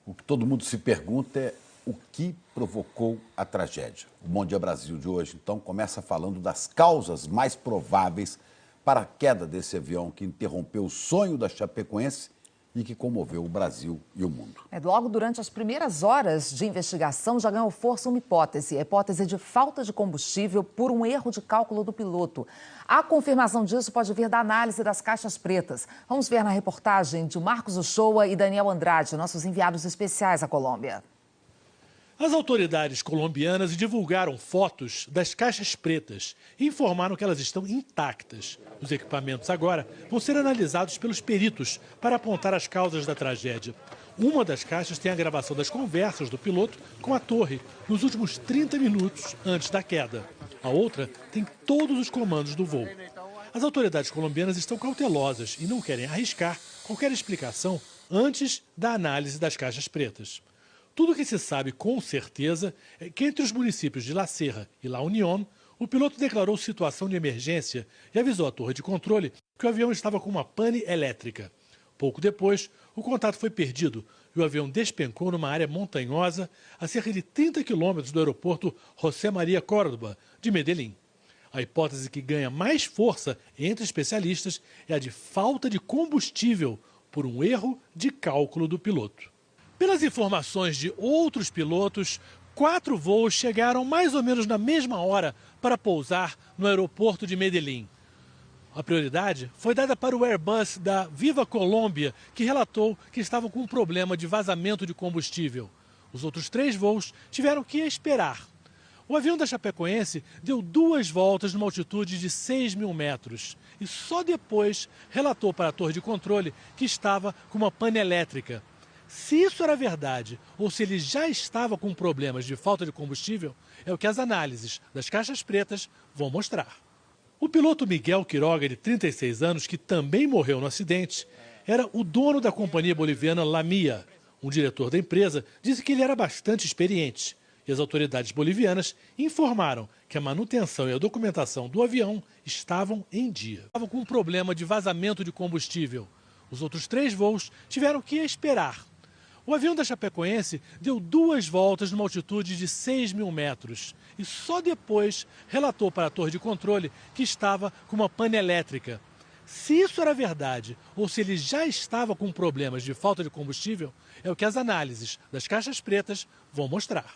O que todo mundo se pergunta é o que provocou a tragédia. O Bom Dia Brasil de hoje, então, começa falando das causas mais prováveis para a queda desse avião que interrompeu o sonho da Chapecoense e que comoveu o Brasil e o mundo. Logo durante as primeiras horas de investigação, já ganhou força uma hipótese. A hipótese de falta de combustível por um erro de cálculo do piloto. A confirmação disso pode vir da análise das caixas pretas. Vamos ver na reportagem de Marcos Uchoa e Daniel Andrade, nossos enviados especiais à Colômbia. As autoridades colombianas divulgaram fotos das caixas pretas e informaram que elas estão intactas. Os equipamentos agora vão ser analisados pelos peritos para apontar as causas da tragédia. Uma das caixas tem a gravação das conversas do piloto com a torre nos últimos 30 minutos antes da queda. A outra tem todos os comandos do voo. As autoridades colombianas estão cautelosas e não querem arriscar qualquer explicação antes da análise das caixas pretas. Tudo o que se sabe com certeza é que entre os municípios de La Serra e La Unión, o piloto declarou situação de emergência e avisou a torre de controle que o avião estava com uma pane elétrica. Pouco depois, o contato foi perdido e o avião despencou numa área montanhosa a cerca de 30 quilômetros do aeroporto José María Córdoba, de Medellín. A hipótese que ganha mais força entre especialistas é a de falta de combustível por um erro de cálculo do piloto. Pelas informações de outros pilotos, 4 voos chegaram mais ou menos na mesma hora para pousar no aeroporto de Medellín. A prioridade foi dada para o Airbus da Viva Colômbia, que relatou que estavam com um problema de vazamento de combustível. Os outros 3 voos tiveram que esperar. O avião da Chapecoense deu 2 voltas numa altitude de 6.000 metros e só depois relatou para a torre de controle que estava com uma pane elétrica. Se isso era verdade ou se ele já estava com problemas de falta de combustível, é o que as análises das caixas pretas vão mostrar. O piloto Miguel Quiroga, de 36 anos, que também morreu no acidente, era o dono da companhia boliviana La Mia. Um diretor da empresa disse que ele era bastante experiente. E as autoridades bolivianas informaram que a manutenção e a documentação do avião estavam em dia. Estavam com um problema de vazamento de combustível. Os outros 3 voos tiveram que esperar. O avião da Chapecoense deu 2 voltas numa altitude de 6.000 metros e só depois relatou para a torre de controle que estava com uma pane elétrica. Se isso era verdade ou se ele já estava com problemas de falta de combustível, é o que as análises das caixas pretas vão mostrar.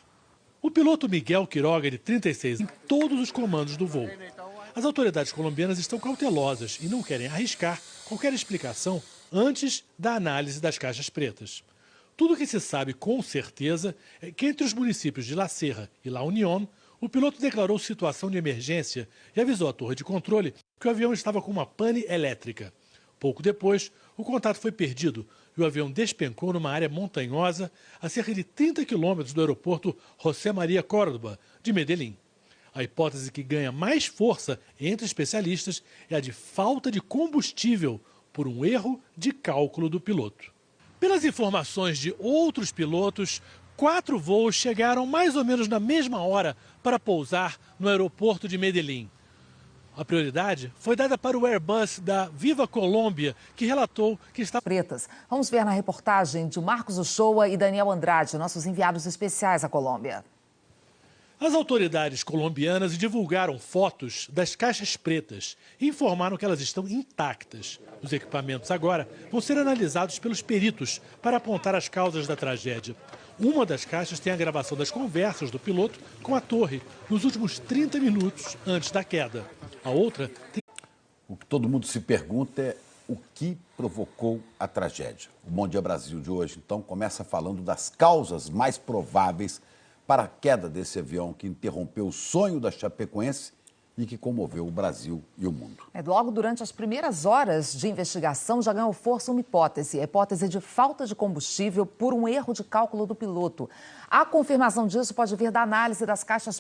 O piloto Miguel Quiroga, de 36 anos, tem todos os comandos do voo. As autoridades colombianas estão cautelosas e não querem arriscar qualquer explicação antes da análise das caixas pretas. Tudo o que se sabe com certeza é que entre os municípios de La Serra e La Unión, o piloto declarou situação de emergência e avisou a torre de controle que o avião estava com uma pane elétrica. Pouco depois, o contato foi perdido e o avião despencou numa área montanhosa a cerca de 30 quilômetros do aeroporto José María Córdoba, de Medellín. A hipótese que ganha mais força entre especialistas é a de falta de combustível por um erro de cálculo do piloto. Pelas informações de outros pilotos, 4 voos chegaram mais ou menos na mesma hora para pousar no aeroporto de Medellín. A prioridade foi dada para o Airbus da Viva Colômbia, que relatou que está pretas. Vamos ver na reportagem de Marcos Uchoa e Daniel Andrade, nossos enviados especiais à Colômbia. As autoridades colombianas divulgaram fotos das caixas pretas e informaram que elas estão intactas. Os equipamentos agora vão ser analisados pelos peritos para apontar as causas da tragédia. Uma das caixas tem a gravação das conversas do piloto com a torre nos últimos 30 minutos antes da queda. A outra tem... O que todo mundo se pergunta é o que provocou a tragédia. O Bom Dia Brasil de hoje, então, começa falando das causas mais prováveis para a queda desse avião que interrompeu o sonho da Chapecoense e que comoveu o Brasil e o mundo. Logo durante as primeiras horas de investigação, já ganhou força uma hipótese. A hipótese de falta de combustível por um erro de cálculo do piloto. A confirmação disso pode vir da análise das caixas